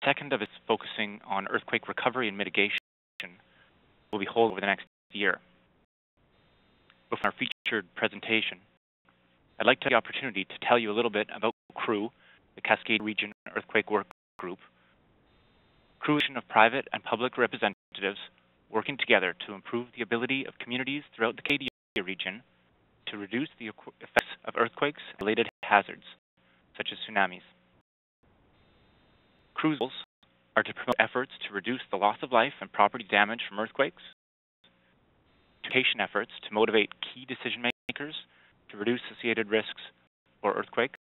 second of its focusing on earthquake recovery and mitigation will be held over the next year. Before our featured presentation, I'd like to have the opportunity to tell you a little bit about CREW, the Cascade Region Earthquake Work Group. CREW is a of private and public representatives working together to improve the ability of communities throughout the Cascadia region to reduce the effects of earthquakes and related hazards, such as tsunamis. CREW's goals are to promote efforts to reduce the loss of life and property damage from earthquakes, education efforts to motivate key decision makers to reduce associated risks for earthquakes,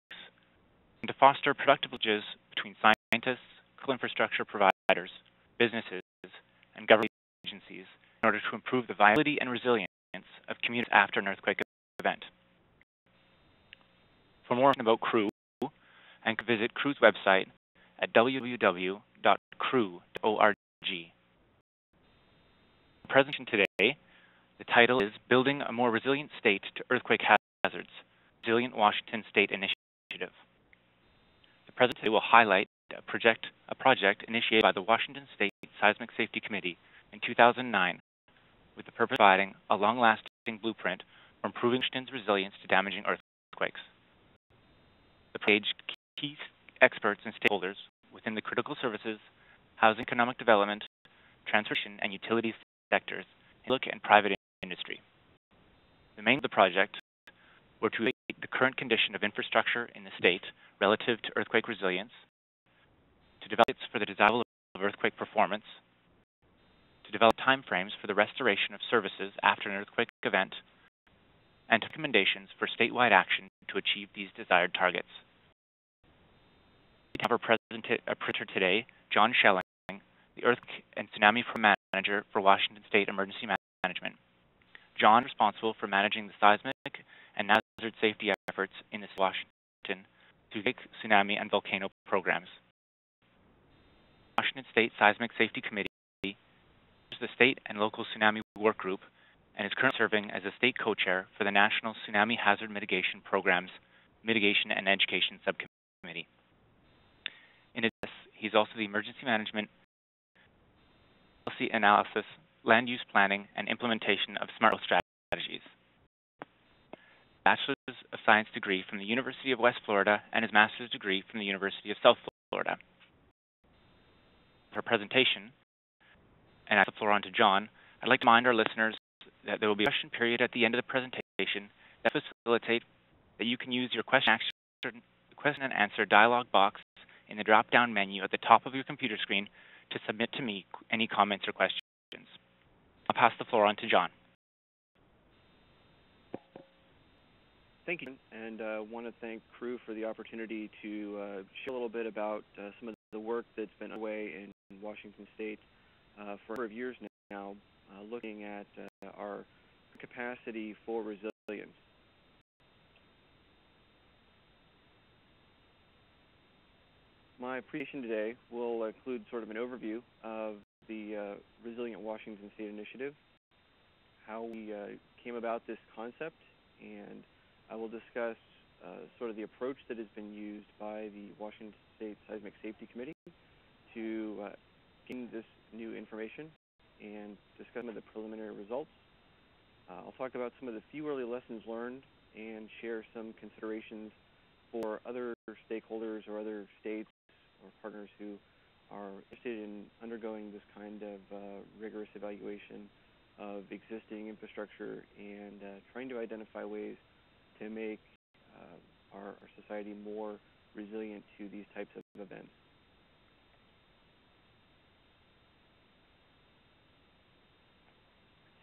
and to foster productive linkages between scientists, critical infrastructure providers, businesses, and government agencies in order to improve the viability and resilience of communities after an earthquake event. For more information about CREW, you can visit CREW's website at www.crew.org. The presentation today, the title is Building a More Resilient State to Earthquake Hazards, Resilient Washington State Initiative. The presentation will highlight a project initiated by the Washington State Seismic Safety Committee in 2009 with the purpose of providing a long-lasting blueprint for improving Washington's resilience to damaging earthquakes. The page key experts and stakeholders within the critical services, housing, economic development, transportation, and utilities sectors, public and private industry. The main of the project were to evaluate the current condition of infrastructure in the state relative to earthquake resilience, to develop kits for the design of earthquake performance, to develop timeframes for the restoration of services after an earthquake event, and recommendations for statewide action to achieve these desired targets. We have our presenter today, John Schelling, the Earthquake and Tsunami Manager for Washington State Emergency Management. John is responsible for managing the seismic and hazard safety efforts in the Washington through tsunami and volcano programs. Washington State Seismic Safety Committee is the state and local tsunami work group and is currently serving as a state co-chair for the National Tsunami Hazard Mitigation Program's Mitigation and Education Subcommittee. In addition, he's also the Emergency Management, Policy Analysis, Land Use Planning, and Implementation of Smart Strategies. Bachelor's of Science degree from the University of West Florida and his master's degree from the University of South Florida. For presentation, and I pass the floor on to John, I'd like to remind our listeners that there will be a question period at the end of the presentation that facilitate that you can use your question and answer dialog box in the drop-down menu at the top of your computer screen to submit to me any comments or questions. I'll pass the floor on to John. Thank you, and I want to thank CREW for the opportunity to share a little bit about some of the work that's been underway in Washington State for a number of years now, looking at our capacity for resilience. My presentation today will include sort of an overview of the Resilient Washington State Initiative, how we came about this concept, and I will discuss sort of the approach that has been used by the Washington State Seismic Safety Committee to gain this new information and discuss some of the preliminary results. I'll talk about some of the few early lessons learned and share some considerations for other stakeholders or other states or partners who are interested in undergoing this kind of rigorous evaluation of existing infrastructure and trying to identify ways to make our society more resilient to these types of events.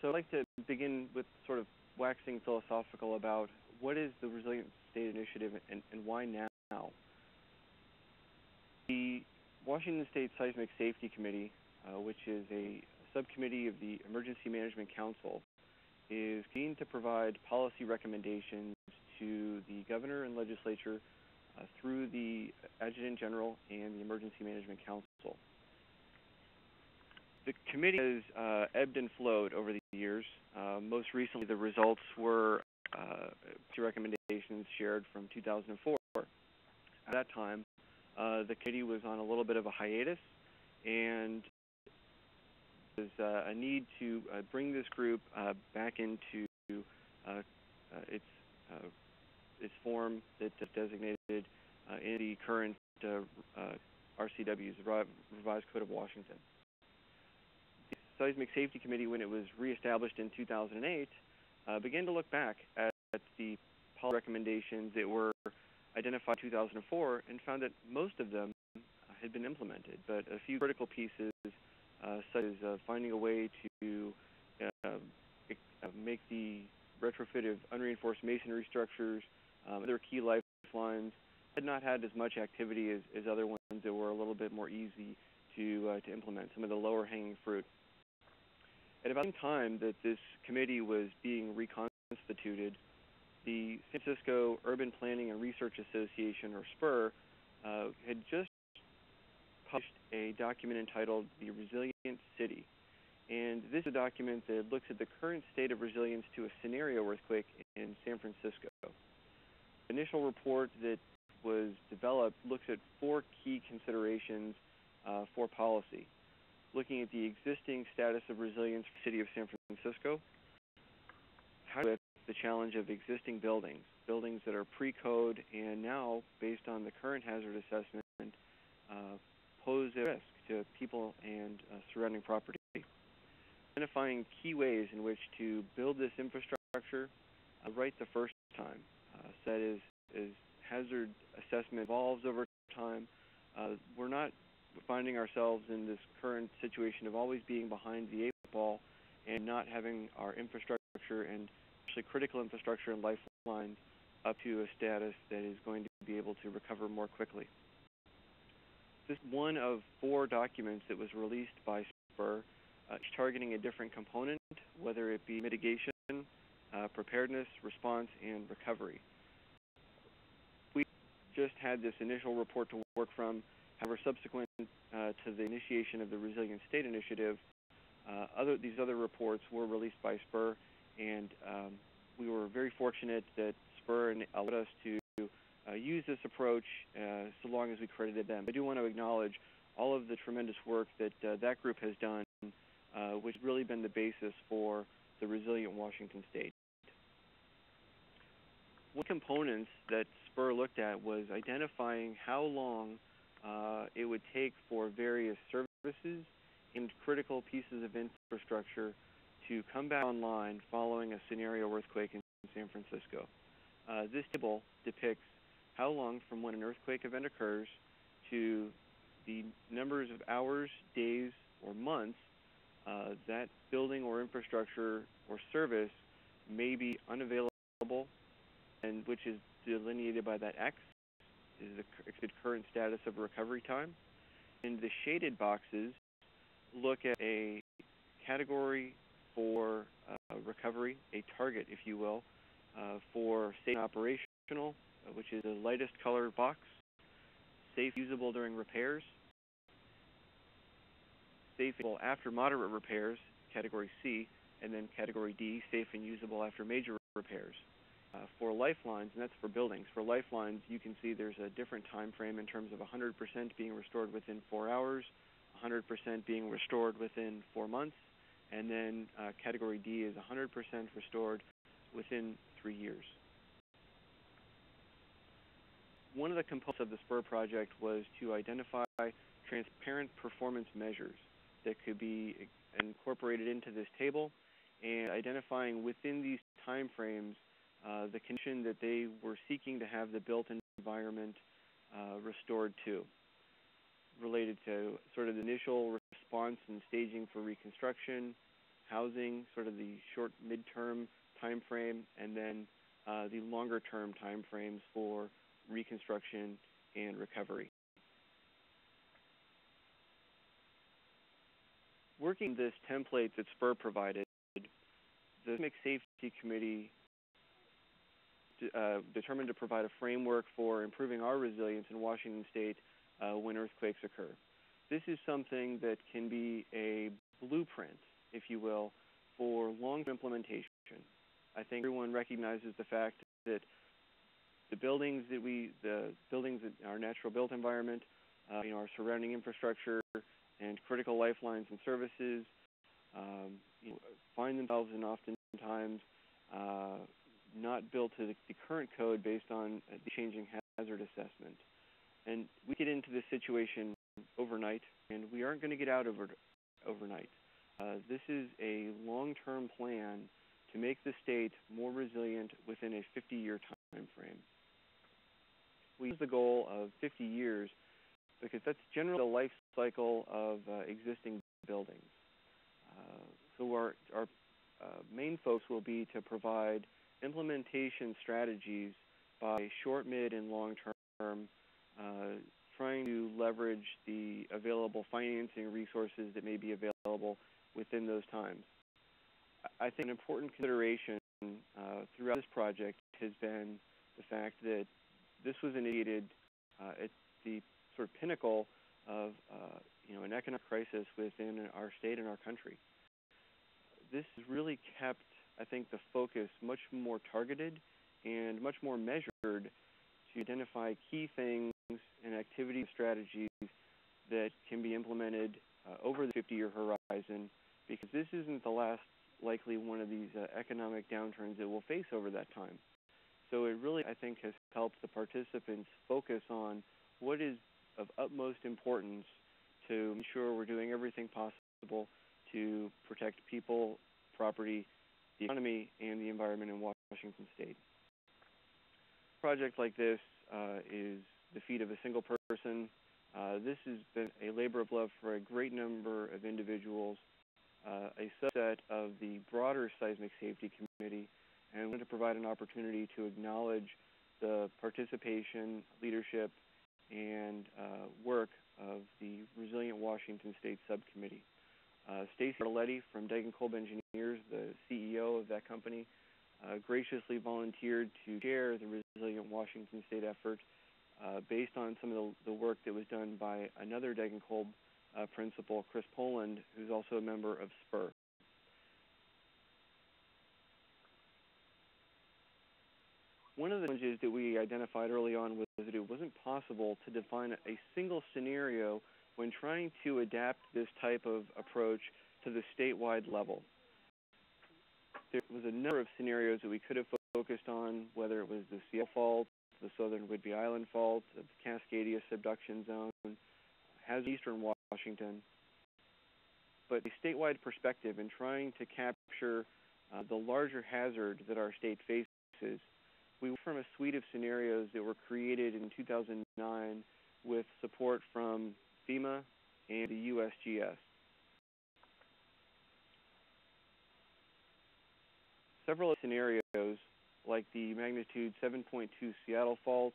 So I'd like to begin with sort of waxing philosophical about what is the Resilient State Initiative and why now? The Washington State Seismic Safety Committee, which is a subcommittee of the Emergency Management Council, is keen to provide policy recommendations to the governor and legislature through the Adjutant General and the Emergency Management Council. The committee has ebbed and flowed over the years. Most recently, the results were recommendations shared from 2004. At that time, the committee was on a little bit of a hiatus, and there's a need to bring this group back into its form that's designated in the current RCWs, the Revised Code of Washington. The Seismic Safety Committee, when it was reestablished in 2008, began to look back at the policy recommendations that were identified in 2004 and found that most of them had been implemented, but a few critical pieces, such as finding a way to make the retrofit of unreinforced masonry structures, other key lifelines, had not had as much activity as other ones that were a little bit more easy to implement, some of the lower-hanging fruit. At about the same time that this committee was being reconstituted, the San Francisco Urban Planning and Research Association, or SPUR, had just published a document entitled The Resilient City. And this is a document that looks at the current state of resilience to a scenario earthquake in San Francisco. The initial report that was developed looks at 4 key considerations for policy, looking at the existing status of resilience for the city of San Francisco, how to the challenge of existing buildings that are pre-code and now, based on the current hazard assessment, pose a risk to people and surrounding property. Identifying key ways in which to build this infrastructure right the first time. So that is, as hazard assessment evolves over time, we're not finding ourselves in this current situation of always being behind the 8 ball and not having our infrastructure and actually critical infrastructure and lifelines up to a status that is going to be able to recover more quickly. This is one of 4 documents that was released by SPUR, each targeting a different component, whether it be mitigation, preparedness, response, and recovery. We just had this initial report to work from. However, subsequent to the initiation of the Resilient State Initiative, these other reports were released by SPUR, and we were very fortunate that SPUR allowed us to use this approach so long as we credited them. I do want to acknowledge all of the tremendous work that that group has done, which has really been the basis for the Resilient Washington State. One components that SPUR looked at was identifying how long it would take for various services and critical pieces of infrastructure to come back online following a scenario earthquake in San Francisco. This table depicts how long from when an earthquake event occurs to the numbers of hours, days, or months that building or infrastructure or service may be unavailable, and which is delineated by that X, is the current status of recovery time. And the shaded boxes look at a category for recovery, a target, if you will, for safe and operational, which is the lightest color box, safe, usable during repairs, safe after moderate repairs, category C, and then category D, safe and usable after major repairs. For lifelines, and that's for buildings, for lifelines you can see there's a different time frame in terms of 100% being restored within 4 hours, 100% being restored within 4 months, and then category D is 100% restored within 3 years. One of the components of the SPUR project was to identify transparent performance measures that could be incorporated into this table, and identifying within these time frames the condition that they were seeking to have the built environment restored to, related to sort of the initial response and staging for reconstruction, housing, sort of the short mid-term time frame, and then the longer-term time frames for reconstruction and recovery. Working this template that SPUR provided, the Seismic Safety Committee determined to provide a framework for improving our resilience in Washington State when earthquakes occur. This is something that can be a blueprint, if you will, for long-term implementation. I think everyone recognizes the fact that the buildings in our natural built environment, our surrounding infrastructure and critical lifelines and services, find themselves in oftentimes not built to the current code based on the changing hazard assessment. And we get into this situation overnight, and we aren't going to get out of it overnight. This is a long-term plan to make the state more resilient within a 50-year time frame. We use the goal of 50 years because that's generally the life cycle of existing buildings. So our main focus will be to provide implementation strategies by short, mid, and long term, trying to leverage the available financing resources that may be available within those times. I think an important consideration throughout this project has been the fact that this was initiated at the sort of pinnacle of an economic crisis within our state and our country. This has really kept, I think, the focus much more targeted and much more measured to identify key things and activity and strategies that can be implemented over the 50-year horizon, because this isn't the last likely one of these economic downturns that we'll face over that time. So it really, I think, has helped the participants focus on what is of utmost importance to ensure we're doing everything possible to protect people, property, the economy, and the environment in Washington State. A project like this is the feat of a single person. This has been a labor of love for a great number of individuals, a subset of the broader Seismic Safety Committee, and I wanted to provide an opportunity to acknowledge the participation, leadership, and work of the Resilient Washington State Subcommittee. Stacy Arletti from Dagan Kolb Engineers, the CEO of that company, graciously volunteered to chair the Resilient Washington State effort based on some of the work that was done by another Dagan Kolb principal, Chris Poland, who's also a member of SPUR. One of the challenges that we identified early on was that it wasn't possible to define a single scenario when trying to adapt this type of approach to the statewide level. There was a number of scenarios that we could have focused on, whether it was the Seattle Fault, the Southern Whidbey Island Fault, the Cascadia Subduction Zone, Eastern Washington. But a statewide perspective in trying to capture the larger hazard that our state faces, we went from a suite of scenarios that were created in 2009 with support from FEMA and the USGS. Several scenarios, like the magnitude 7.2 Seattle Fault,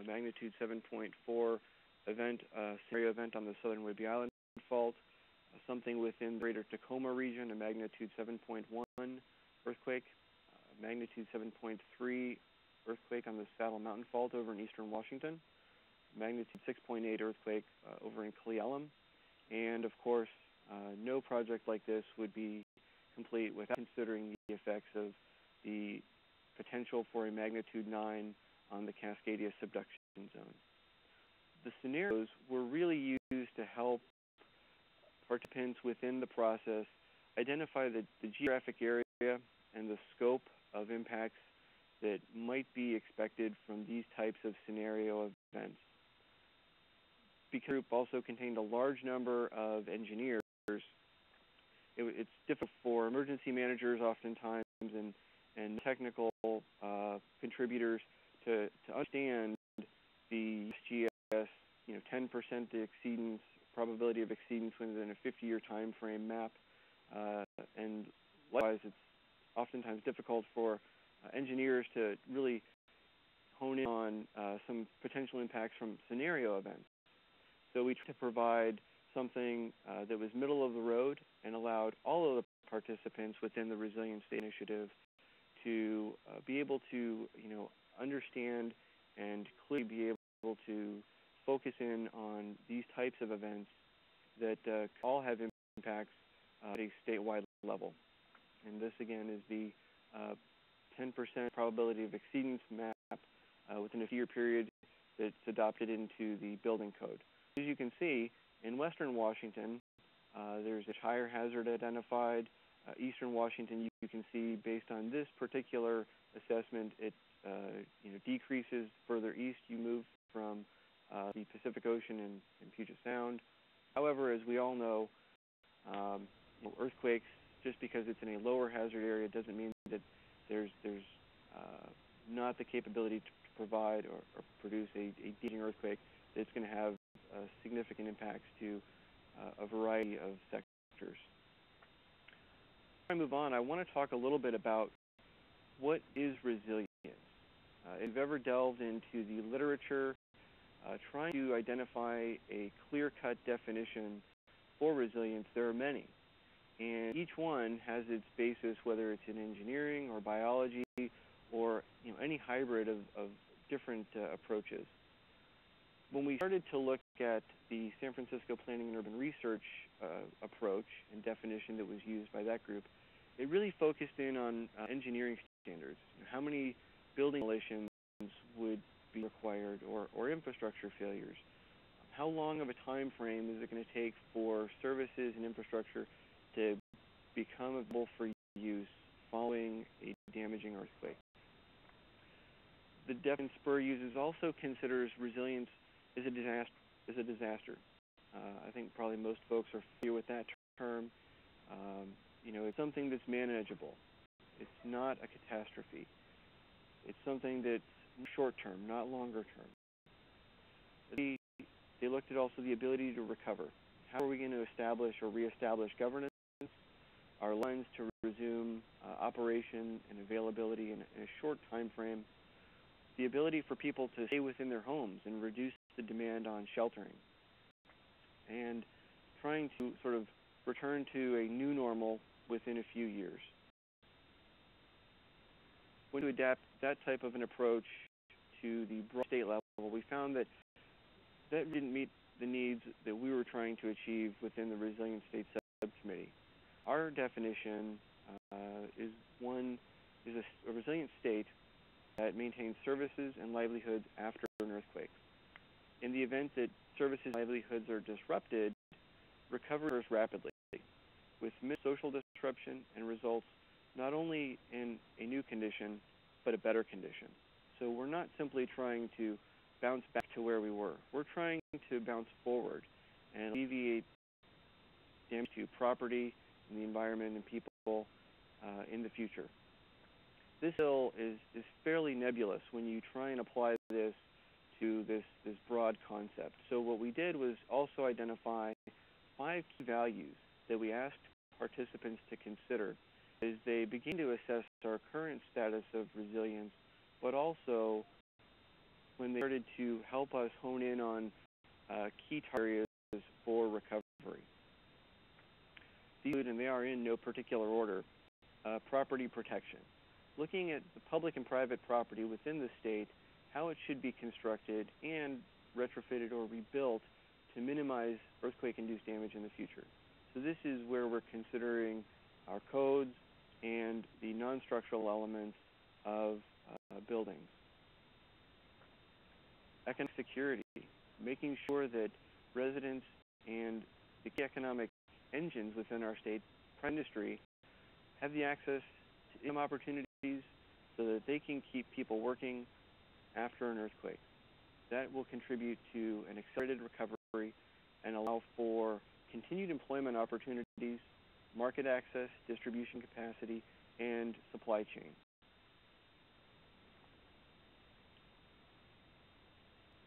magnitude 7.4 scenario event on the Southern Whidbey Island Fault, something within the greater Tacoma region, a magnitude 7.1 earthquake, magnitude 7.3 earthquake on the Saddle Mountain Fault over in eastern Washington, magnitude 6.8 earthquake over in Cle Elum, and of course, no project like this would be complete without considering the effects of the potential for a magnitude 9 on the Cascadia Subduction Zone. The scenarios were really used to help participants within the process identify the geographic area and the scope of impacts that might be expected from these types of scenario events. Because the group also contained a large number of engineers, it's difficult for emergency managers oftentimes and technical contributors to understand the SGS, 10% exceedance, probability of exceedance within a 50-year time frame map, and likewise, it's oftentimes difficult for engineers to really hone in on some potential impacts from scenario events. So we tried to provide something that was middle of the road and allowed all of the participants within the Resilient State Initiative to be able to, understand and clearly be able to focus in on these types of events that all have impacts at a statewide level. And this, again, is the 10% probability of exceedance map within a few-year period that's adopted into the building code. As you can see, in Western Washington, there's a higher hazard identified. Eastern Washington, you can see based on this particular assessment, it decreases further east. You move from the Pacific Ocean and Puget Sound. However, as we all know, earthquakes, just because it's in a lower hazard area, doesn't mean that there's not the capability to provide or produce a deep earthquake that's going to have significant impacts to a variety of sectors. Before I move on, I want to talk a little bit about what is resilience. If you've ever delved into the literature, trying to identify a clear-cut definition for resilience, there are many. And each one has its basis, whether it's in engineering or biology or any hybrid of different approaches. When we started to look at the San Francisco Planning and Urban Research approach and definition that was used by that group, it really focused in on engineering standards. How many building demolitions would be required, or infrastructure failures? How long of a time frame is it going to take for services and infrastructure to become available for use following a damaging earthquake? The definition Spur uses also considers resilience as a disaster. I think probably most folks are familiar with that term. It's something that's manageable. It's not a catastrophe. It's something that's short-term, not longer-term. They looked at also the ability to recover. How are we going to establish or reestablish governance? Our lines to resume operation and availability in a short time frame. The ability for people to stay within their homes and reduce the demand on sheltering. And trying to sort of return to a new normal within a few years. When we adapt that type of an approach to the broad state level, we found that didn't meet the needs that we were trying to achieve within the Resilient State Subcommittee. Our definition is a resilient state that maintains services and livelihoods after an earthquake. In the event that services and livelihoods are disrupted, recovery occurs rapidly, with minimal social disruption and results not only in a new condition, but a better condition. So we're not simply trying to bounce back to where we were. We're trying to bounce forward and alleviate damage to property and the environment and people in the future. This bill is fairly nebulous when you try and apply this to this broad concept. So what we did was also identify 5 key values that we asked participants to consider as they begin to assess our current status of resilience, but also when they started to help us hone in on key areas for recovery. These include, and they are in no particular order, property protection. Looking at the public and private property within the state, how it should be constructed and retrofitted or rebuilt to minimize earthquake-induced damage in the future. So this is where we're considering our codes and the non-structural elements of buildings. Economic security, making sure that residents and the key economic engines within our state, prime industry, have the access to income opportunities so that they can keep people working after an earthquake. That will contribute to an accelerated recovery and allow for continued employment opportunities, market access, distribution capacity, and supply chain.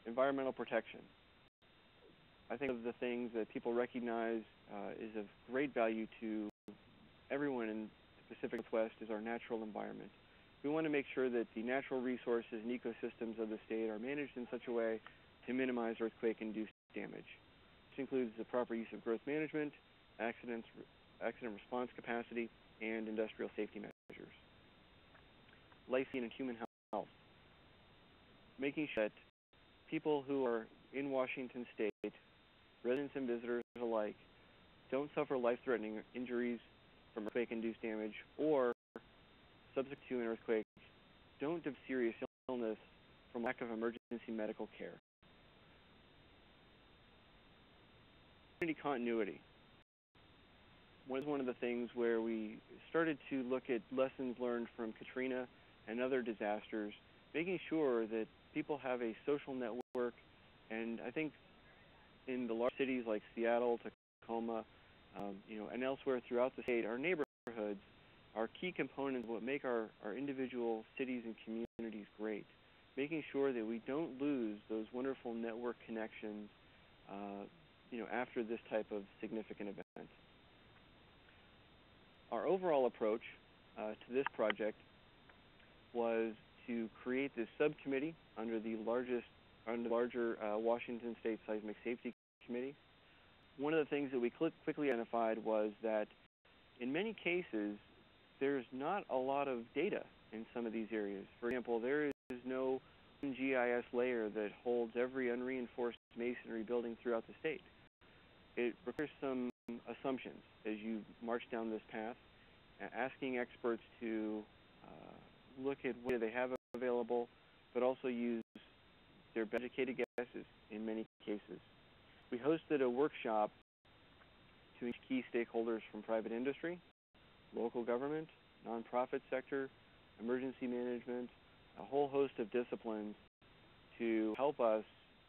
Environmental protection. I think of the things that people recognize is of great value to everyone in the Pacific Northwest is our natural environment. We want to make sure that the natural resources and ecosystems of the state are managed in such a way to minimize earthquake-induced damage. This includes the proper use of growth management, accident response capacity, and industrial safety measures. Life and human health. Making sure that people who are in Washington State, residents and visitors alike, don't suffer life-threatening injuries from earthquake-induced damage or subject to an earthquake, don't have serious illness from lack of emergency medical care. Community continuity was one of the things where we started to look at lessons learned from Katrina and other disasters, making sure that people have a social network. And I think in the large cities like Seattle, Tacoma, and elsewhere throughout the state, our neighborhoods are key components of what make our individual cities and communities great, making sure that we don't lose those wonderful network connections after this type of significant event. Our overall approach to this project was to create this subcommittee under the larger Washington State Seismic Safety Committee. One of the things that we quickly identified was that in many cases, there's not a lot of data in some of these areas. For example, there is no GIS layer that holds every unreinforced masonry building throughout the state. It requires some assumptions as you march down this path, asking experts to look at what they have available, but also use their educated guesses in many cases. We hosted a workshop to engage key stakeholders from private industry, local government, nonprofit sector, emergency management, a whole host of disciplines to help us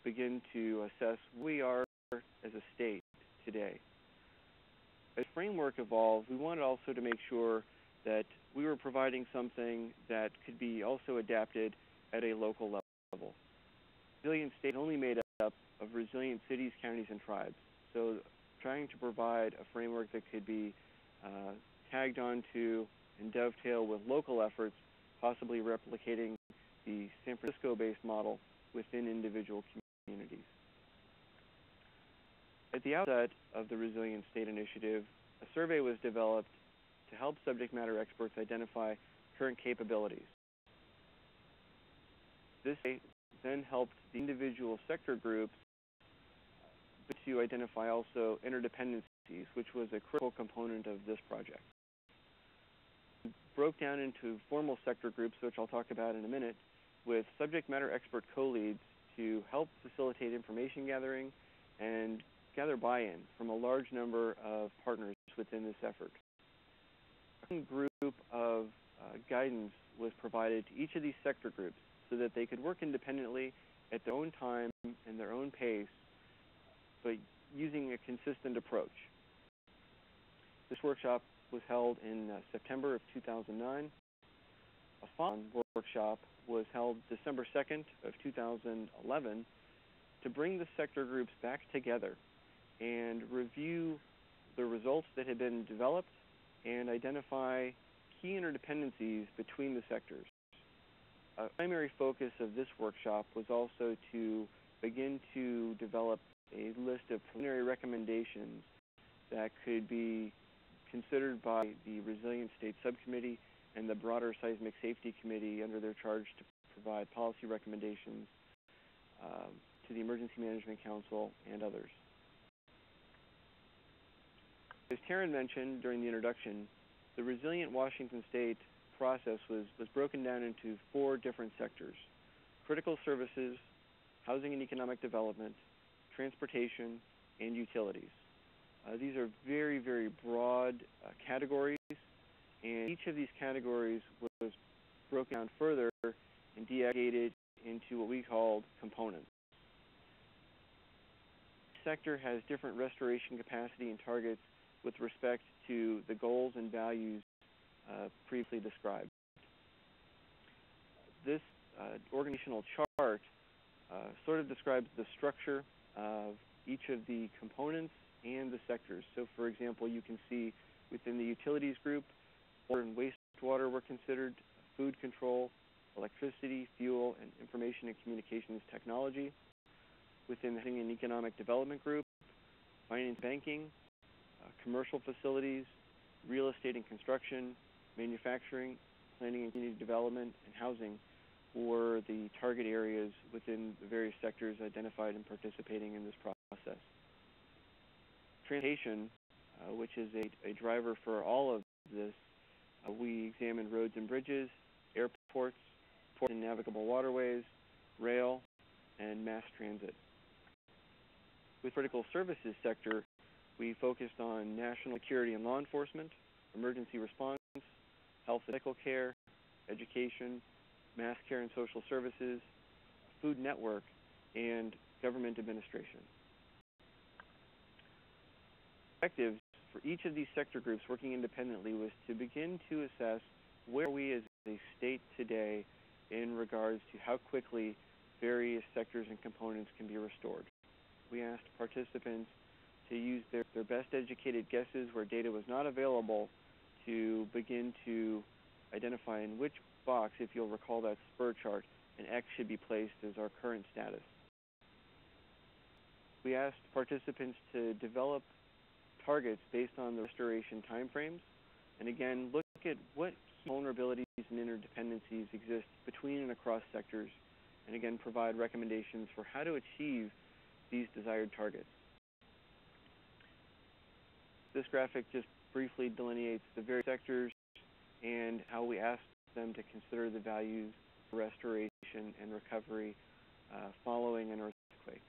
begin to assess where we are as a state today. As the framework evolved, we wanted also to make sure that we were providing something that could be also adapted at a local level. Resilient state is only made up of resilient cities, counties, and tribes. So trying to provide a framework that could be tagged onto and dovetail with local efforts, possibly replicating the San Francisco-based model within individual communities. At the outset of the Resilient State Initiative, a survey was developed to help subject matter experts identify current capabilities. This then helped the individual sector groups to identify also interdependencies, which was a critical component of this project. It broke down into formal sector groups, which I'll talk about in a minute, with subject matter expert co-leads to help facilitate information gathering and gather buy-in from a large number of partners within this effort. A group of guidance was provided to each of these sector groups so that they could work independently at their own time and their own pace, but using a consistent approach. This workshop was held in September of 2009. A follow-on workshop was held December 2nd of 2011 to bring the sector groups back together and review the results that had been developed and identify key interdependencies between the sectors. A primary focus of this workshop was also to begin to develop a list of preliminary recommendations that could be considered by the Resilient State Subcommittee and the broader Seismic Safety Committee under their charge to provide policy recommendations to the Emergency Management Council and others. As Taryn mentioned during the introduction, the Resilient Washington State process was broken down into 4 different sectors: critical services, housing and economic development, transportation, and utilities. These are very, very broad categories, and each of these categories was broken down further and deaggregated into what we called components. Each sector has different restoration capacity and targets with respect to the goals and values previously described. This organizational chart sort of describes the structure of each of the components and the sectors. So, for example, you can see within the utilities group, water and wastewater were considered, food control, electricity, fuel, and information and communications technology. Within the housing and economic development group, finance, banking, commercial facilities, real estate and construction, manufacturing, planning and community development, and housing were the target areas within the various sectors identified and participating in this process. Transportation, which is a driver for all of this, we examined roads and bridges, airports, ports and navigable waterways, rail, and mass transit. With critical services sector, we focused on national security and law enforcement, emergency response, health and medical care, education, mass care and social services, food network, and government administration. Objectives for each of these sector groups working independently was to begin to assess where we as a state today in regards to how quickly various sectors and components can be restored. We asked participants to use their best educated guesses where data was not available to begin to identify in which box, if you'll recall that spur chart, an X should be placed as our current status. We asked participants to develop targets based on the restoration timeframes, and again, look at what key vulnerabilities and interdependencies exist between and across sectors, and again, provide recommendations for how to achieve these desired targets. This graphic just briefly delineates the various sectors and how we asked them to consider the values for restoration and recovery following an earthquake.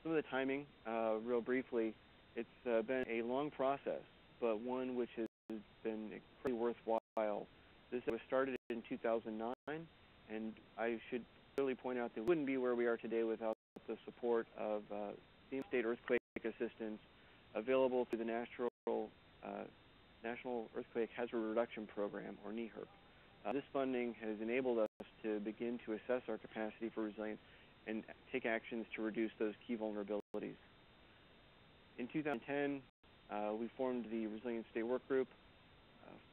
Some of the timing, real briefly, it's been a long process, but one which has been incredibly worthwhile. This was started in 2009, and I should clearly point out that we wouldn't be where we are today without the support of the state earthquake assistance available through the National Earthquake Hazard Reduction Program, or NEHRP. This funding has enabled us to begin to assess our capacity for resilience and take actions to reduce those key vulnerabilities. In 2010, we formed the Resilient State Work Group.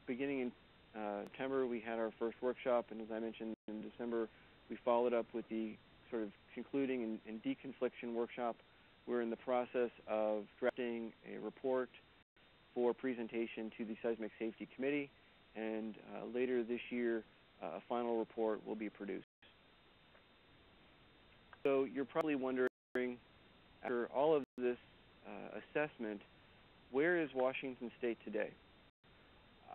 Beginning in September, we had our first workshop, and as I mentioned, in December, we followed up with the sort of concluding and deconfliction workshop. We're in the process of drafting a report for presentation to the Seismic Safety Committee, and later this year, a final report will be produced. So you're probably wondering, after all of this assessment, where is Washington State today?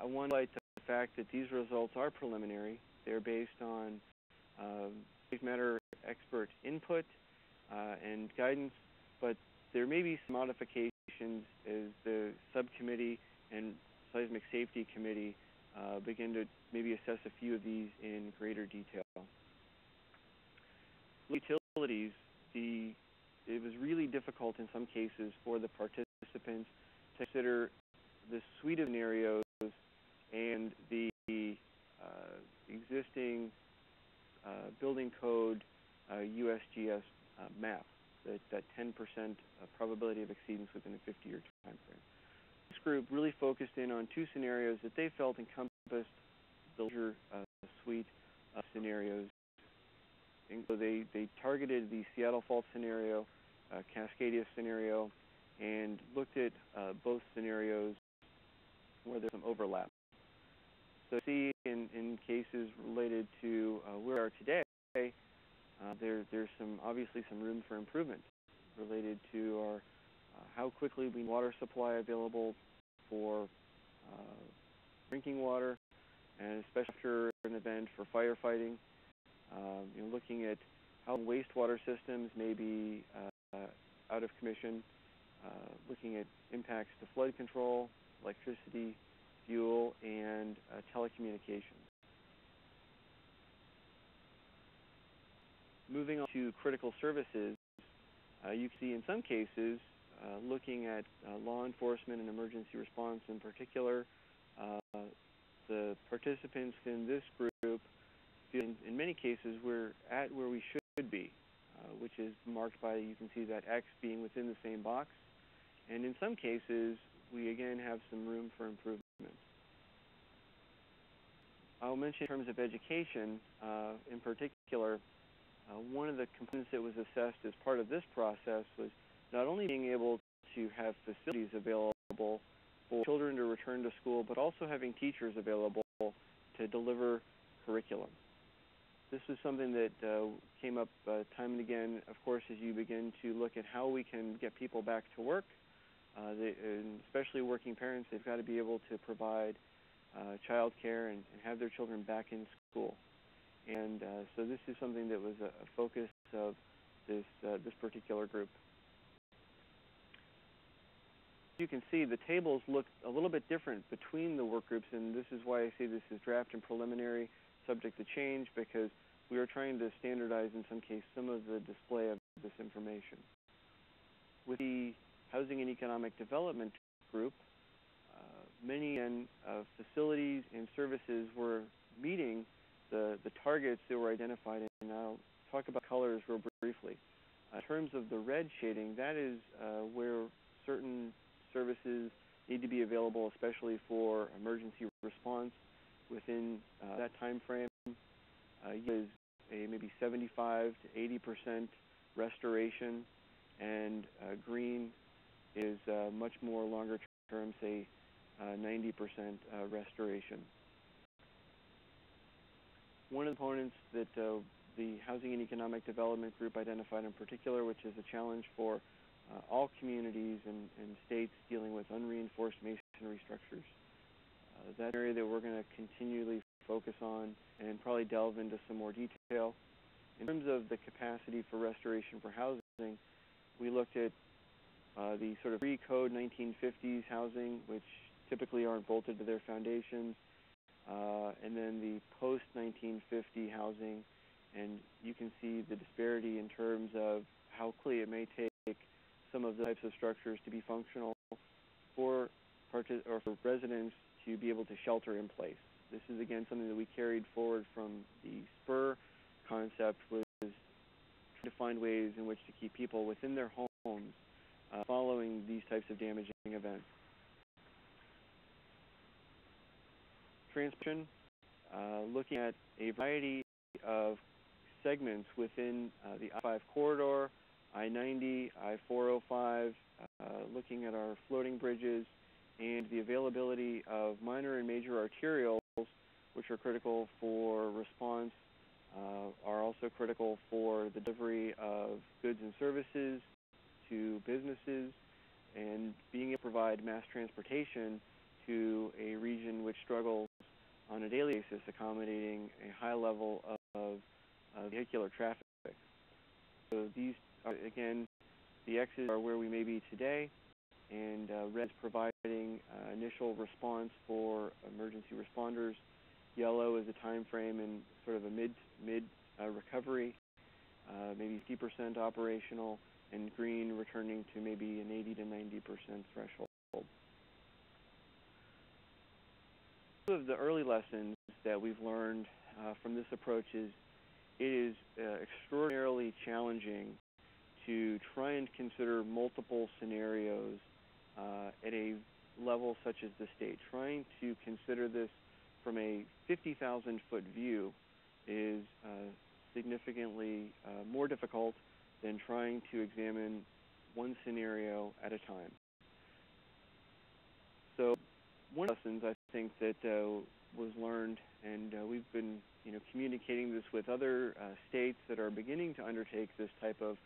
I want to highlight the fact that these results are preliminary. They're based on subject matter expert input and guidance, but there may be some modifications as the Subcommittee and Seismic Safety Committee begin to maybe assess a few of these in greater detail. Utilities, it was really difficult in some cases for the participants to consider the suite of scenarios and the existing building code USGS map, that 10% probability of exceedance within a 50-year time frame. This group really focused in on two scenarios that they felt encompassed the larger suite of scenarios. And so they targeted the Seattle Fault scenario, Cascadia scenario, and looked at both scenarios where there's some overlap. So see in cases related to where we are today, there's obviously some room for improvement related to our how quickly we need water supply available for drinking water, and especially after an event for firefighting. Looking at how wastewater systems may be out of commission, looking at impacts to flood control, electricity, fuel, and telecommunications. Moving on to critical services, you can see in some cases, looking at law enforcement and emergency response in particular, the participants in this group feel in many cases we're at where we should be, which is marked by, you can see that X being within the same box. And in some cases, we again have some room for improvement. I'll mention in terms of education, in particular, one of the components that was assessed as part of this process was not only being able to have facilities available for children to return to school, but also having teachers available to deliver curriculum. This was something that came up time and again, of course, as you begin to look at how we can get people back to work, and especially working parents. They've got to be able to provide child care and have their children back in school. And so this is something that was a focus of this particular group. You can see the tables look a little bit different between the work groups, and this is why I say this is draft and preliminary, subject to change, because we are trying to standardize, in some case, some of the display of this information. With the Housing and Economic Development group, many facilities and services were meeting the targets that were identified, and I'll talk about colors real briefly. In terms of the red shading, that is where certain services need to be available, especially for emergency response within that time frame. Is a maybe 75 to 80% restoration, and green is much more longer term, say 90% restoration. One of the components that the Housing and Economic Development group identified in particular, which is a challenge for all communities and states dealing with unreinforced masonry structures. That's an area that we're going to continually focus on and probably delve into some more detail. In terms of the capacity for restoration for housing, we looked at the sort of pre-code 1950s housing, which typically aren't bolted to their foundations, and then the post-1950 housing, and you can see the disparity in terms of how quickly it may take some of the types of structures to be functional for residents to be able to shelter in place. This is, again, something that we carried forward from the spur concept, was trying to find ways in which to keep people within their homes following these types of damaging events. Transportation, looking at a variety of segments within the I-5 corridor, I-90, I-405, looking at our floating bridges, and the availability of minor and major arterials, which are critical for response, are also critical for the delivery of goods and services to businesses, and being able to provide mass transportation to a region which struggles on a daily basis, accommodating a high level of vehicular traffic. So these are, again, the X's are where we may be today, and red is providing initial response for emergency responders. Yellow is a time frame and sort of a mid recovery, maybe 50% operational, and green returning to maybe an 80 to 90% threshold. One of the early lessons that we've learned from this approach is it is extraordinarily challenging to try and consider multiple scenarios at a level such as the state. Trying to consider this from a 50,000-foot view is significantly more difficult than trying to examine one scenario at a time. So one of the lessons I think that was learned, and we've been communicating this with other states that are beginning to undertake this type of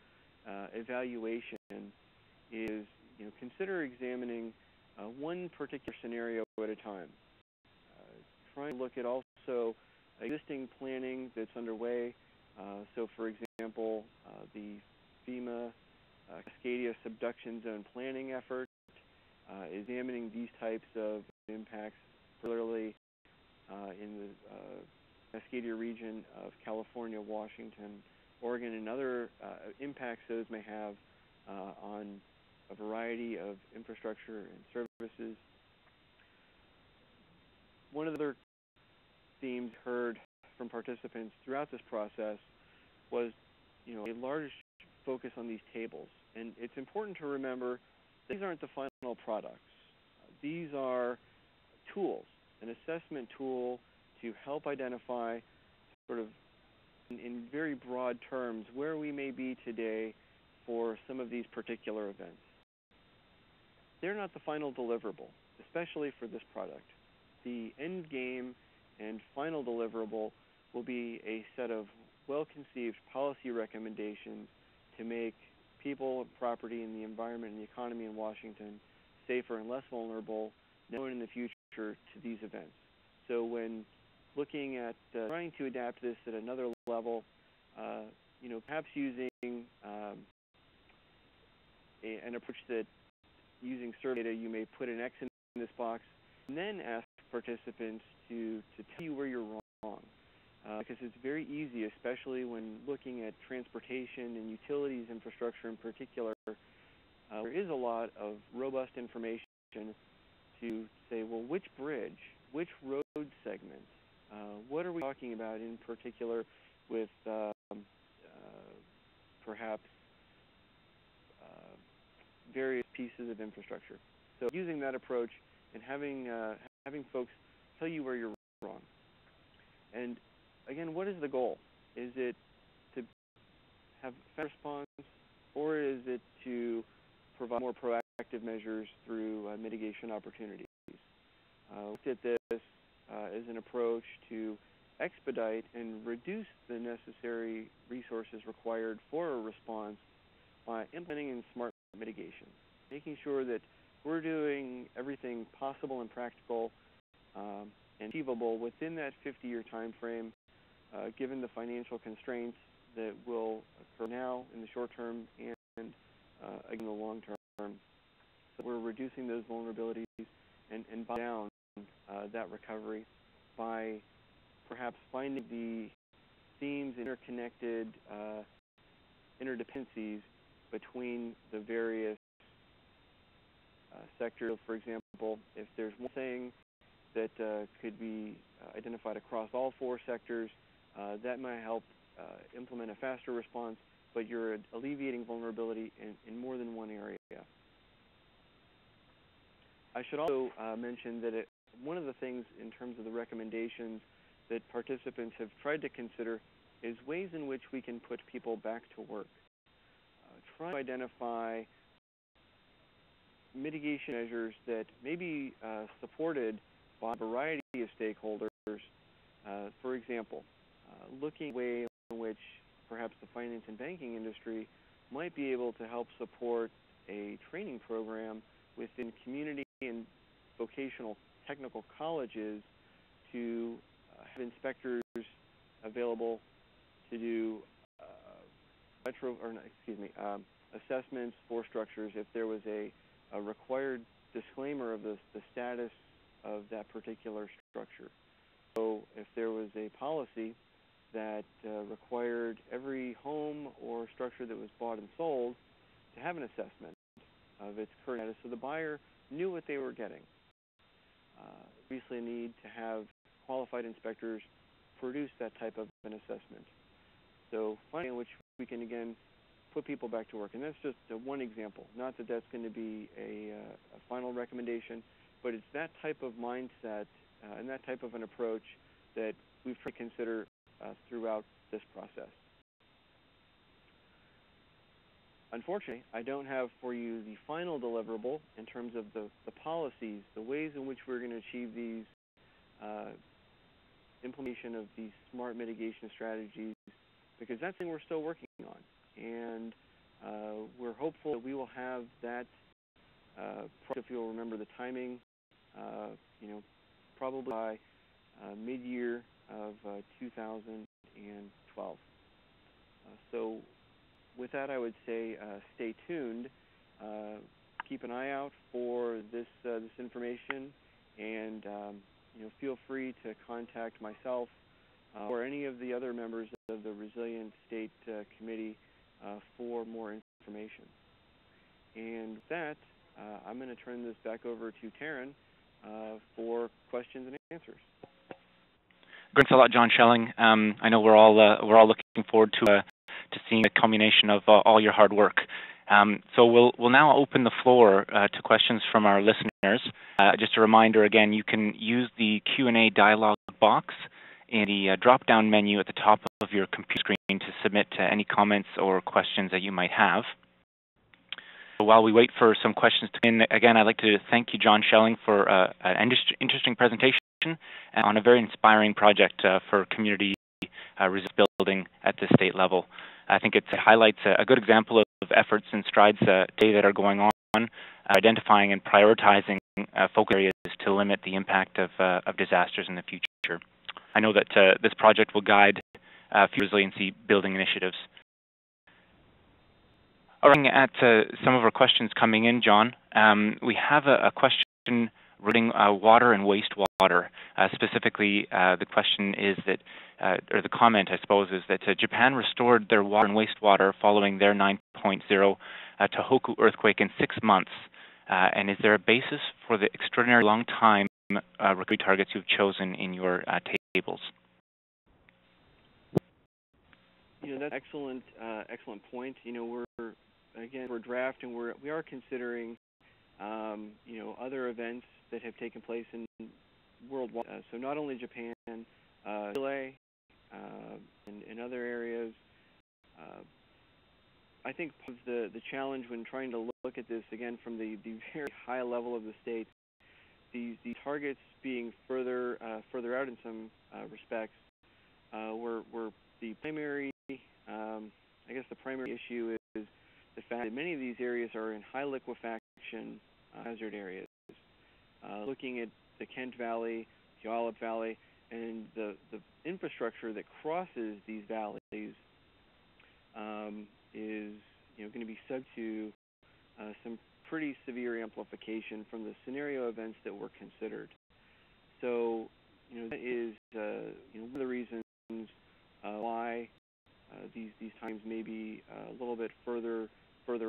evaluation, is consider examining one particular scenario at a time. Trying to look at also existing planning that's underway. So, for example, the FEMA Cascadia subduction zone planning effort, examining these types of impacts, particularly in the Cascadia region of California, Washington, Oregon, and other impacts those may have on a variety of infrastructure and services. One of the other themes heard from participants throughout this process was, a large focus on these tables. And it's important to remember these aren't the final products. These are tools, an assessment tool to help identify sort of in very broad terms where we may be today for some of these particular events. They're not the final deliverable, especially for this product. The end game and final deliverable will be a set of well-conceived policy recommendations to make people, property, and the environment and the economy in Washington safer and less vulnerable now and in the future to these events. So when looking at trying to adapt this at another level, perhaps using an approach that using survey data, you may put an X in this box and then ask participants to tell you where you're wrong. Because it's very easy, especially when looking at transportation and utilities infrastructure in particular, there is a lot of robust information to say, well, which bridge, which road segment, what are we talking about in particular with perhaps various pieces of infrastructure. So using that approach and having folks tell you where you're wrong. And again, what is the goal? Is it to have fast response, or is it to provide more proactive measures through mitigation opportunities? Looked at this as an approach to expedite and reduce the necessary resources required for a response by implementing in smart mitigation, making sure that we're doing everything possible and practical and achievable within that 50-year time frame, given the financial constraints that will occur now in the short term and again in the long term. So we're reducing those vulnerabilities and buy down that recovery by perhaps finding the themes, interconnected interdependencies between the various sectors. For example, if there's one thing that could be identified across all four sectors, that might help implement a faster response, but you're alleviating vulnerability in more than one area. I should also mention that one of the things in terms of the recommendations that participants have tried to consider is ways in which we can put people back to work. Try to identify mitigation measures that may be supported by a variety of stakeholders. For example, looking at a way in which perhaps the finance and banking industry might be able to help support a training program within community and vocational technical colleges to have inspectors available to do assessments for structures if there was a required disclaimer of the status of that particular structure. So if there was a policy that required every home or structure that was bought and sold to have an assessment of its current status, so the buyer knew what they were getting. Obviously, a need to have qualified inspectors produce that type of an assessment. So finding which we can, again, put people back to work. And that's just one example. Not that that's going to be a final recommendation, but it's that type of mindset and that type of an approach that we've tried to consider throughout this process. Unfortunately, I don't have for you the final deliverable in terms of the policies, the ways in which we're going to achieve these implementation of these smart mitigation strategies, because that's something we're still working on. And we're hopeful that we will have that, if you'll remember the timing, probably by mid-year of 2012. So with that, I would say stay tuned. Keep an eye out for this information, and feel free to contact myself or any of the other members of the Resilient State Committee for more information. And with that, I'm going to turn this back over to Taryn for questions and answers. Thanks a lot, John Schelling. I know we're all looking forward to seeing the culmination of all your hard work. So we'll now open the floor to questions from our listeners. Just a reminder, again, you can use the Q&A dialog box in the drop-down menu at the top of your computer screen to submit any comments or questions that you might have. So while we wait for some questions to come in, again, I'd like to thank you, John Schelling, for an interesting presentation on a very inspiring project for community resilience building at the state level. I think it highlights a good example of efforts and strides today that are going on, identifying and prioritizing focus areas to limit the impact of disasters in the future. I know that this project will guide future resiliency building initiatives. Looking at some of our questions coming in, John, we have a question regarding water and wastewater. Specifically, the question is that, or the comment, I suppose, is that Japan restored their water and wastewater following their 9.0 Tohoku earthquake in 6 months. And is there a basis for the extraordinary long time recovery targets you've chosen in your tables? That's excellent point. We're drafting, we are considering, other events that have taken place in worldwide. So not only Japan, Chile, and other areas. I think the challenge when trying to look at this again from the very high level of the state, these targets being further out in some respects, were the primary. I guess the primary issue is the fact that many of these areas are in high liquefaction hazard areas. Looking at the Kent Valley, the Olive Valley, and the infrastructure that crosses these valleys is going to be subject to some pretty severe amplification from the scenario events that were considered. So that is one of the reasons why these times may be a little bit further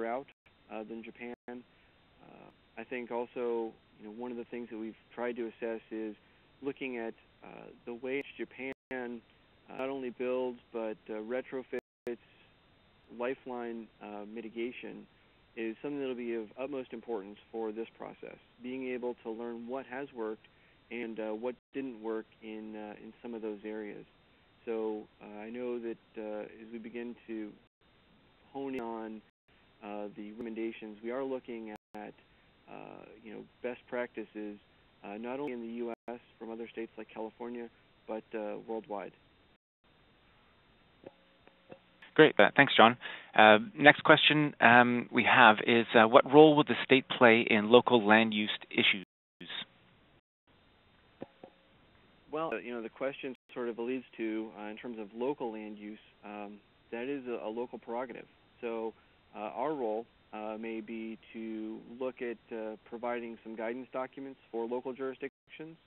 out than Japan. I think also one of the things that we've tried to assess is looking at the way Japan not only builds but retrofits lifeline mitigation is something that will be of utmost importance for this process. Being able to learn what has worked and what didn't work in some of those areas. So I know that as we begin to hone in on the recommendations, we are looking at best practices not only in the U.S. from other states like California, but worldwide. Great, thanks, John. Next question we have is what role will the state play in local land use issues? Well, the question sort of alludes to, in terms of local land use, that is a local prerogative. So our role may be to look at providing some guidance documents for local jurisdictions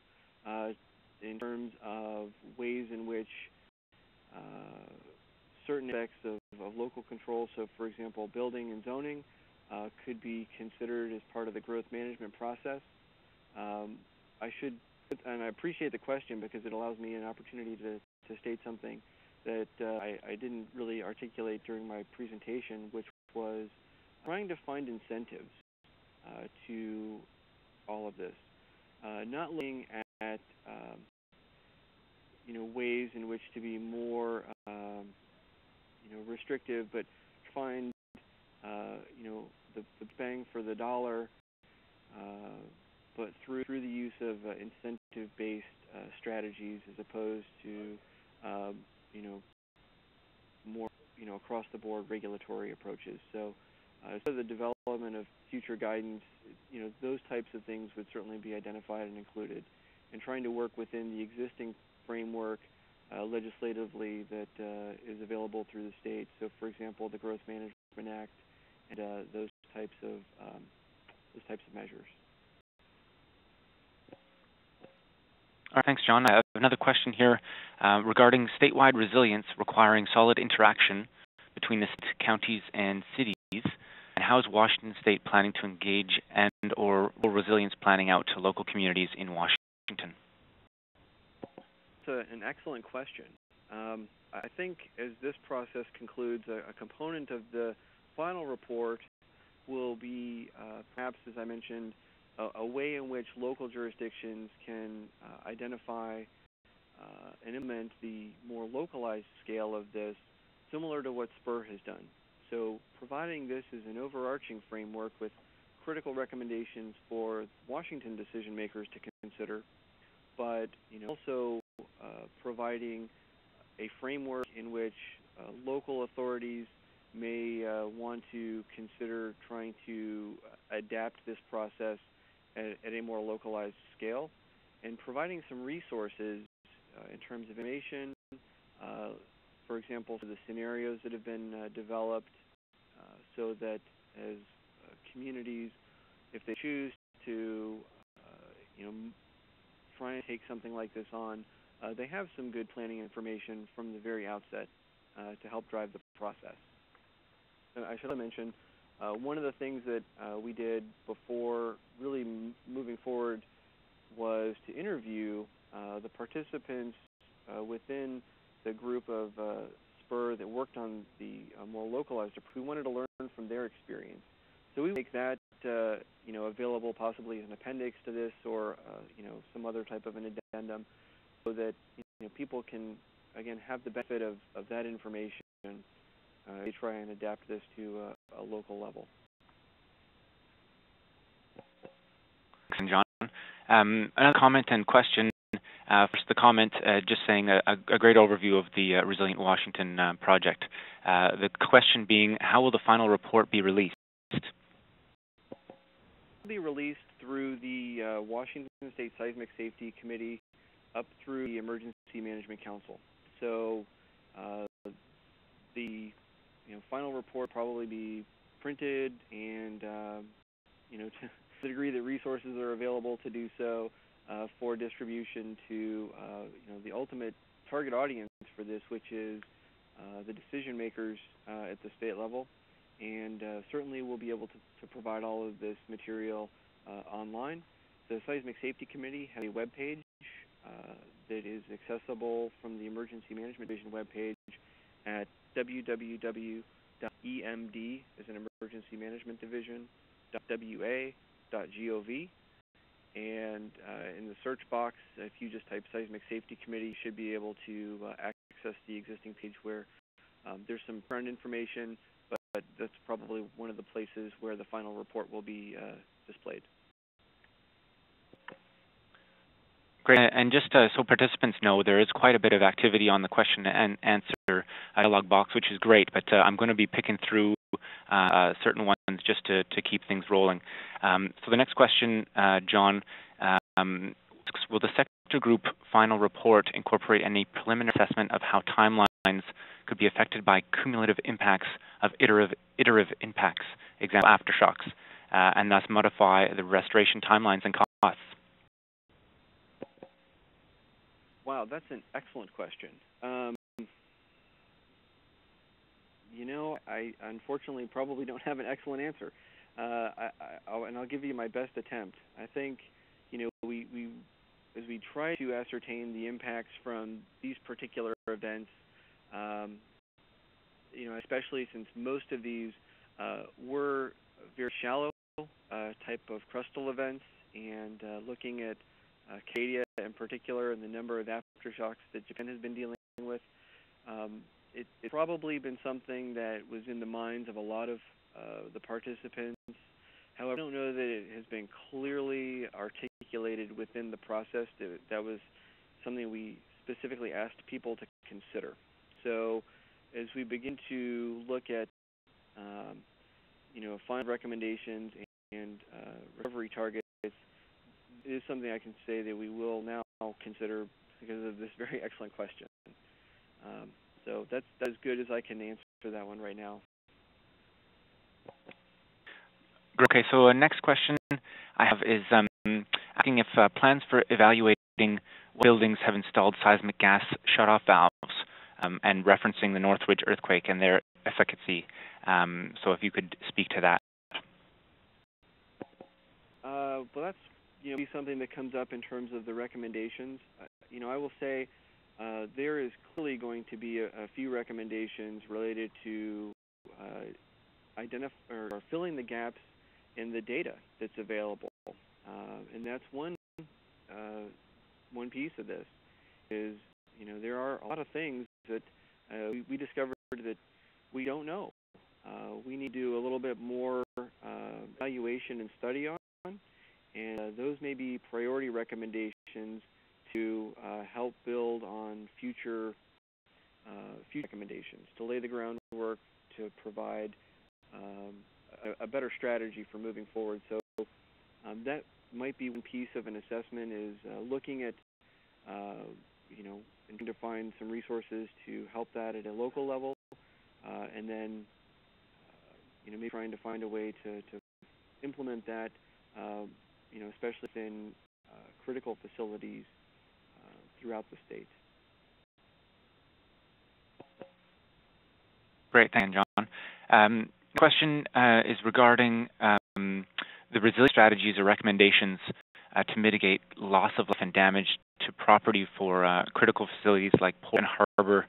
in terms of ways in which certain aspects of local control, so for example, building and zoning, could be considered as part of the growth management process. And I appreciate the question because it allows me an opportunity to state something that I didn't really articulate during my presentation, which was trying to find incentives to all of this. Not looking at ways in which to be more restrictive, but find the bang for the dollar, but through the use of incentive-based strategies as opposed to more across-the-board regulatory approaches. So as part of the development of future guidance, those types of things would certainly be identified and included, and trying to work within the existing framework legislatively that is available through the state. So, for example, the Growth Management Act and those types of measures. All right, thanks, John. I have another question here regarding statewide resilience requiring solid interaction between the counties and cities. And how is Washington State planning to engage and or resilience planning out to local communities in Washington? It's an excellent question. I think as this process concludes, a component of the final report will be, perhaps as I mentioned, a way in which local jurisdictions can identify and implement the more localized scale of this, similar to what SPUR has done. So providing this as an overarching framework with critical recommendations for Washington decision makers to consider, but also providing a framework in which local authorities may want to consider trying to adapt this process at a more localized scale, and providing some resources in terms of information, for example, for the scenarios that have been developed, so that as communities, if they choose to, try and take something like this on, they have some good planning information from the very outset to help drive the process. And I should have mentioned, one of the things that we did before really moving forward was to interview the participants within the group of SPUR that worked on the more localized approach. We wanted to learn from their experience. So we make that available possibly as an appendix to this, or some other type of an addendum, so that people can again have the benefit of that information. They try and adapt this to a local level. Thanks, John. Another comment and question. First, the comment just saying a great overview of the Resilient Washington project. The question being, how will the final report be released? It will be released through the Washington State Seismic Safety Committee up through the Emergency Management Council. So the final report probably be printed and to the degree that resources are available to do so, for distribution to the ultimate target audience for this, which is the decision makers at the state level. And certainly we'll be able to provide all of this material online. The Seismic Safety Committee has a webpage that is accessible from the Emergency Management Division webpage at www.emd, as an Emergency Management Division, .wa.gov. And in the search box, if you just type Seismic Safety Committee, you should be able to access the existing page where there's some current information, but that's probably one of the places where the final report will be displayed. Great. And just so participants know, there is quite a bit of activity on the question and answer dialog box, which is great, but I'm going to be picking through certain ones just to keep things rolling. So the next question, John, will the sector group final report incorporate any preliminary assessment of how timelines could be affected by cumulative impacts of iterative impacts, example aftershocks, and thus modify the restoration timelines and costs? Wow, that's an excellent question. I unfortunately probably don't have an excellent answer, and I'll give you my best attempt. I think, we as we try to ascertain the impacts from these particular events, especially since most of these were very shallow type of crustal events, and looking at Acadia in particular and the number of aftershocks that Japan has been dealing with, it's probably been something that was in the minds of a lot of the participants. However, I don't know that it has been clearly articulated within the process. That was something we specifically asked people to consider. So as we begin to look at final recommendations and recovery targets, it is something I can say that we will now consider because of this very excellent question. So that's as good as I can answer that one right now. Okay, so next question I have is asking if plans for evaluating buildings have installed seismic gas shutoff valves, and referencing the Northridge earthquake and their efficacy. So if you could speak to that. Well, that's be something that comes up in terms of the recommendations. I will say there is clearly going to be a few recommendations related to filling the gaps in the data that's available, and that's one piece of this. Is there are a lot of things that we discovered that we don't know. We need to do a little bit more evaluation and study on, and those may be priority recommendations to help build on future recommendations, to lay the groundwork to provide a better strategy for moving forward. So that might be one piece of an assessment, is looking at and to find some resources to help that at a local level, and then, maybe trying to find a way to implement that, especially within critical facilities throughout the state. Great, thank you, John. Question is regarding the resilience strategies or recommendations to mitigate loss of life and damage to property for critical facilities like port and harbor,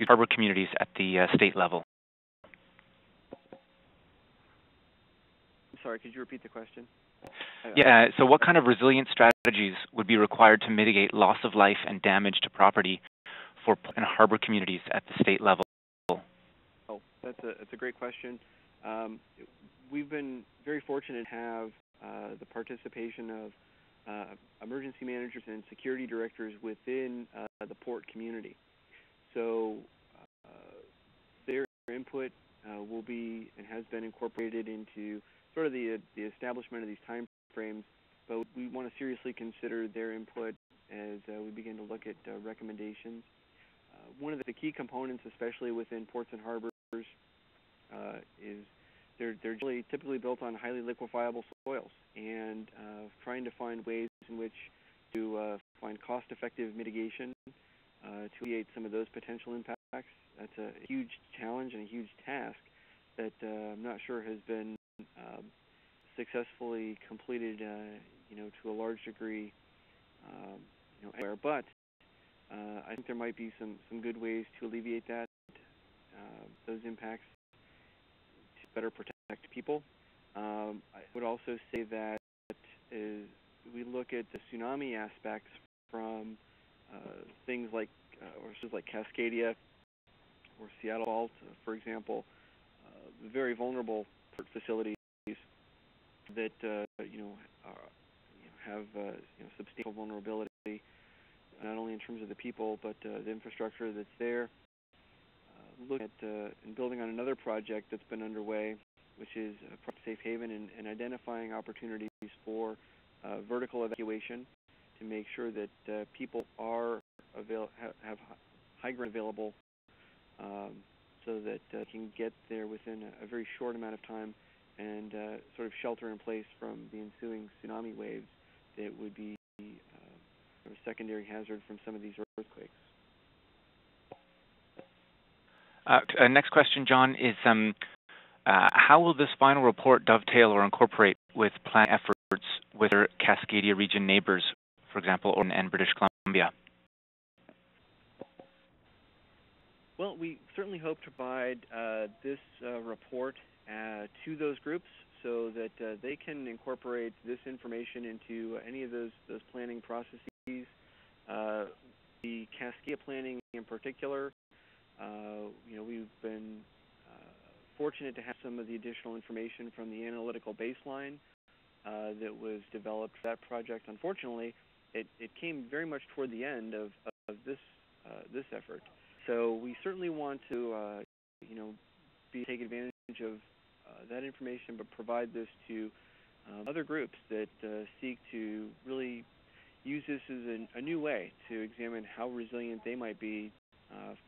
harbor communities at the state level. I'm sorry, could you repeat the question? Yeah, so what kind of resilience strategies would be required to mitigate loss of life and damage to property for port and harbor communities at the state level? Oh, that's a great question. We've been very fortunate to have the participation of emergency managers and security directors within the port community. So their input will be and has been incorporated into sort of the establishment of these time frames, but we want to seriously consider their input as we begin to look at recommendations. One of the key components, especially within ports and harbors, is they're generally typically built on highly liquefiable soils, and trying to find ways in which to find cost-effective mitigation to alleviate some of those potential impacts. That's a huge challenge and a huge task that I'm not sure has been successfully completed, to a large degree, anywhere. But I think there might be some good ways to alleviate those impacts to better protect people. I would also say that we look at the tsunami aspects from things like Cascadia or Seattle Fault, for example, very vulnerable port facilities that have substantial vulnerability, not only in terms of the people but the infrastructure that's there. Look at and building on another project that's been underway, which is Safe Haven, and identifying opportunities for vertical evacuation to make sure that people are have high ground available, so that can get there within a very short amount of time and sort of shelter in place from the ensuing tsunami waves that would be a secondary hazard from some of these earthquakes. Next question, John, is how will this final report dovetail or incorporate with planning efforts with our Cascadia region neighbors, for example, Oregon and British Columbia? Well, we certainly hope to provide this report to those groups so that they can incorporate this information into any of those planning processes. The Cascadia planning in particular, we've been fortunate to have some of the additional information from the analytical baseline that was developed for that project. Unfortunately, it came very much toward the end of this effort. So we certainly want to, take advantage of that information, but provide this to other groups that seek to really use this as a new way to examine how resilient they might be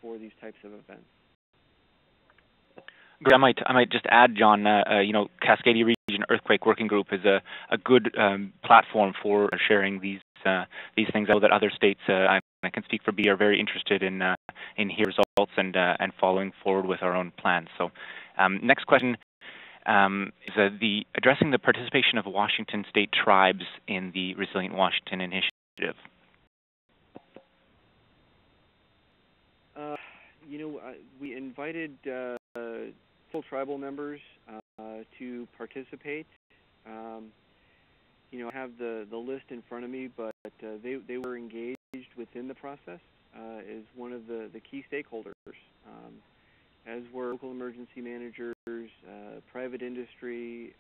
for these types of events. I might just add, John. Cascadia Region Earthquake Working Group is a good platform for sharing these things. I know that other states, I can speak for B, are very interested in hearing results and following forward with our own plans. So, next question is addressing the participation of Washington State tribes in the Resilient Washington Initiative. We invited full tribal members to participate. I have the list in front of me, but they were engaged within the process as one of the key stakeholders, as were local emergency managers, private industry.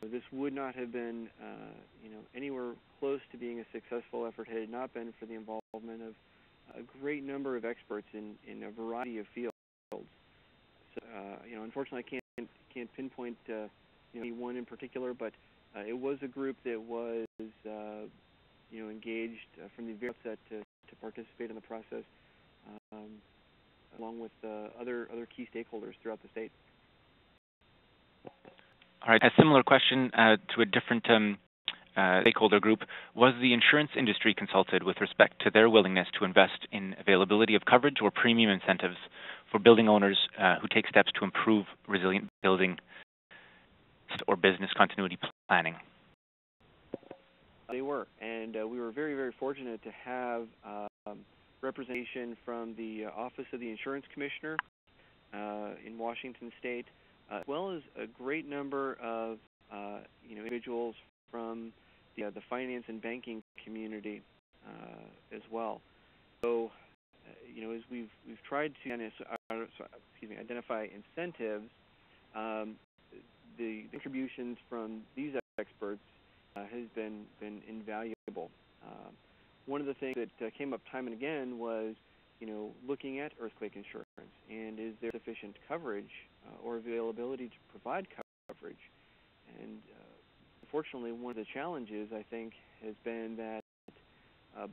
This would not have been anywhere close to being a successful effort had it not been for the involvement of a great number of experts in a variety of fields. So, unfortunately, I can't pinpoint any one in particular, but it was a group that was engaged from the very outset to participate in the process, along with other key stakeholders throughout the state. All right. A similar question to a different stakeholder group. Was the insurance industry consulted with respect to their willingness to invest in availability of coverage or premium incentives for building owners who take steps to improve resilient building or business continuity planning? They were, and we were very, very fortunate to have representation from the Office of the Insurance Commissioner in Washington State, as well as a great number of individuals from the finance and banking community as well. So, as we've tried to identify incentives, the contributions from these experts has been invaluable. One of the things that came up time and again was, looking at earthquake insurance and is there sufficient coverage or availability to provide coverage. And unfortunately, one of the challenges, I think, has been that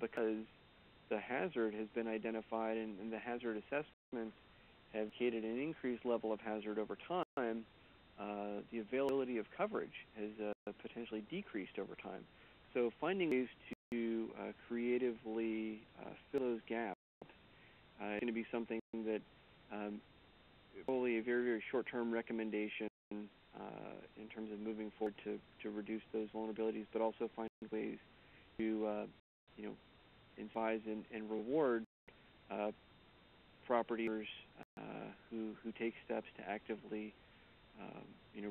because the hazard has been identified and the hazard assessments have indicated an increased level of hazard over time, the availability of coverage has potentially decreased over time. So finding ways to creatively fill those gaps is going to be something that probably a very, very short-term recommendation in terms of moving forward to reduce those vulnerabilities, but also find ways to incentivize and reward property owners who take steps to actively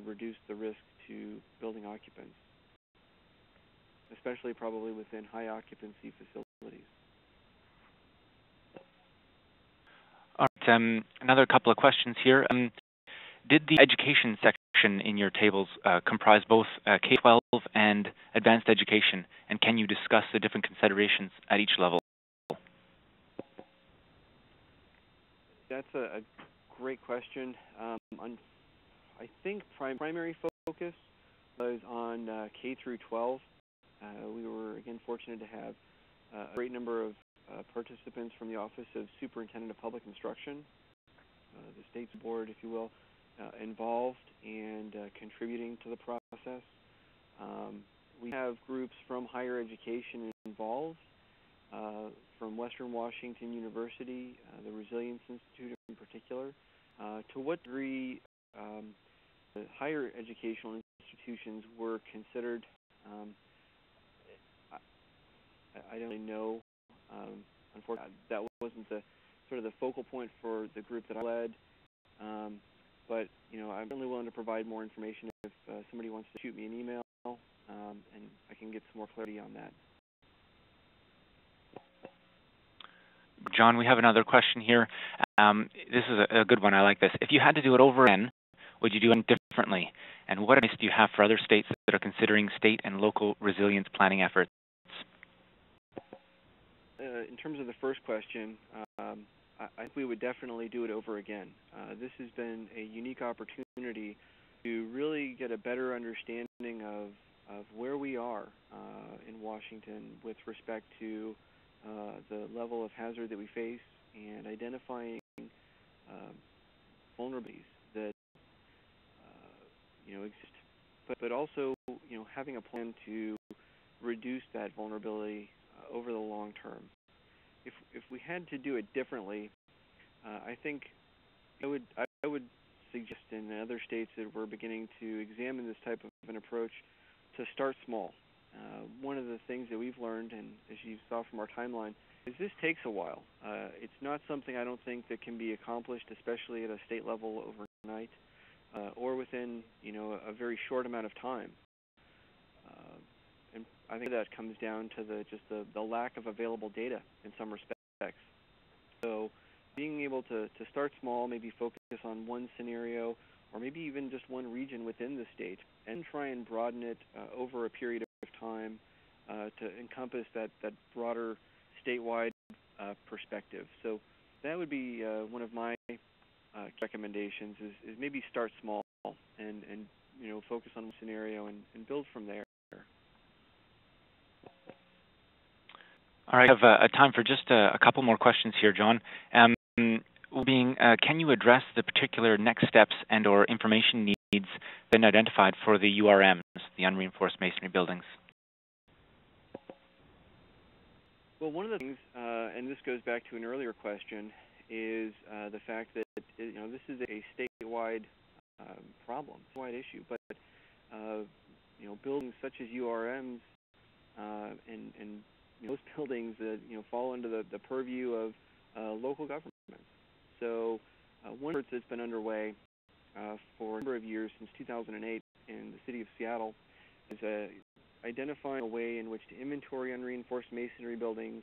reduce the risk to building occupants, especially probably within high occupancy facilities. All right, another couple of questions here. Did the education section in your tables comprise both K-12 and advanced education, and can you discuss the different considerations at each level? That's a great question. I think primary focus was on K through 12. We were, again, fortunate to have a great number of participants from the Office of Superintendent of Public Instruction, the state's board, if you will, involved and contributing to the process. We have groups from higher education involved, from Western Washington University, the Resilience Institute in particular. To what degree the higher educational institutions were considered, I don't really know. Unfortunately, that wasn't the sort of the focal point for the group that I led. But I'm certainly willing to provide more information if somebody wants to shoot me an email, and I can get some more clarity on that. John, we have another question here. This is a good one. I like this. If you had to do it over again, would you do it differently? And what advice do you have for other states that are considering state and local resilience planning efforts? In terms of the first question, I think we would definitely do it over again. This has been a unique opportunity to really get a better understanding of where we are in Washington with respect to the level of hazard that we face and identifying vulnerabilities that exist, but also having a plan to reduce that vulnerability over the long term. If we had to do it differently, I think I would suggest in other states that we're beginning to examine this type of an approach to start small. One of the things that we've learned, and as you saw from our timeline, is this takes a while. It's not something I don't think that can be accomplished, especially at a state level overnight, or within a very short amount of time. And I think that comes down to the lack of available data in some respects. So being able to start small, maybe focus on one scenario, or maybe even just one region within the state, and try and broaden it over a period of time to encompass that broader statewide perspective. So that would be one of my recommendations is maybe start small and focus on one scenario and build from there. All right, I have time for just a couple more questions here, John. Can you address the particular next steps and or information needs been identified for the URMs, the unreinforced masonry buildings? Well, one of the things, and this goes back to an earlier question, is the fact that this is a statewide problem, statewide issue. But buildings such as URMs and most buildings that fall under the purview of local governments. So one effort that's been underway for a number of years, since 2008, in the city of Seattle, is identifying a way in which to inventory unreinforced masonry buildings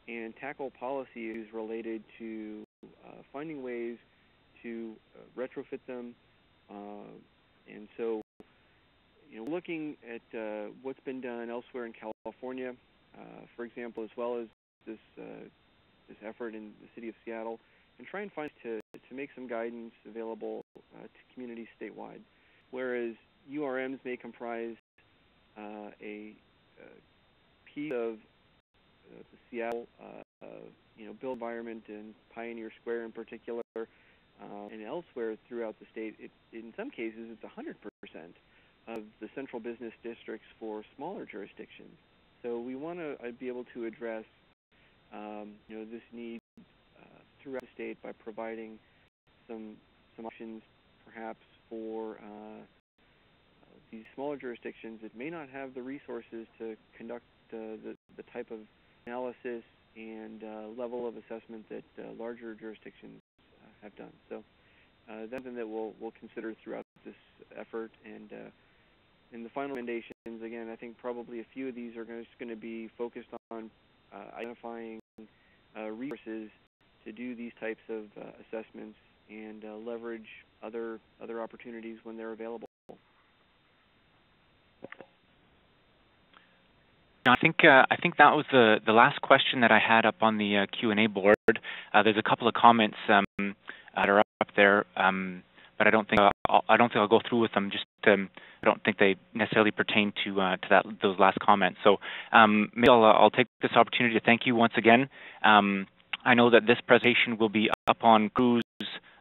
and tackle policy issues related to finding ways to retrofit them. And so, looking at what's been done elsewhere in California, for example, as well as this effort in the city of Seattle, and try and find to make some guidance available to communities statewide. Whereas URMs may comprise a piece of the Seattle, built environment and Pioneer Square in particular, and elsewhere throughout the state, in some cases it's 100% of the central business districts for smaller jurisdictions. So we want to be able to address this need throughout the state by providing some options, perhaps for these smaller jurisdictions that may not have the resources to conduct the type of analysis and level of assessment that larger jurisdictions have done. So that's something that we'll consider throughout this effort. And in the final recommendations, again, I think probably a few of these are just going to be focused on identifying resources to do these types of assessments and leverage other opportunities when they're available. I think that was the last question that I had up on the Q&A board. There's a couple of comments that are up there, but I don't think I'll go through with them. Just I don't think they necessarily pertain to those last comments. So maybe I'll take this opportunity to thank you once again. I know that this presentation will be up on CREW's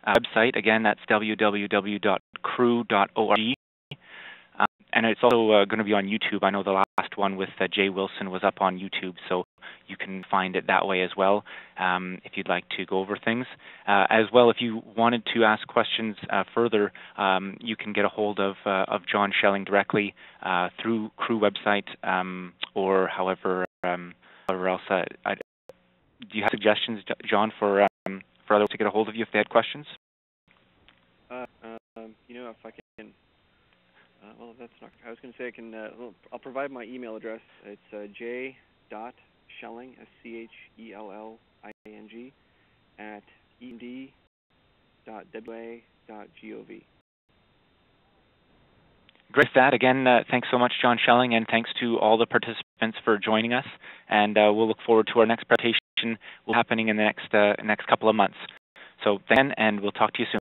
website. Again, that's www.crew.org. And it's also going to be on YouTube. I know the last one with Jay Wilson was up on YouTube, so you can find it that way as well if you'd like to go over things. As well, if you wanted to ask questions further, you can get a hold of John Schelling directly through CREW website or however else. Do you have suggestions, John, for others to get a hold of you if they had questions? If I can. Well, that's not. I was going to say I can. I'll provide my email address. It's j.schelling, SCHELLING, at emd.wa.gov. Great. That again. Thanks so much, John Schelling, and thanks to all the participants for joining us. And we'll look forward to our next presentation, will be happening in the next couple of months. So then, and we'll talk to you soon.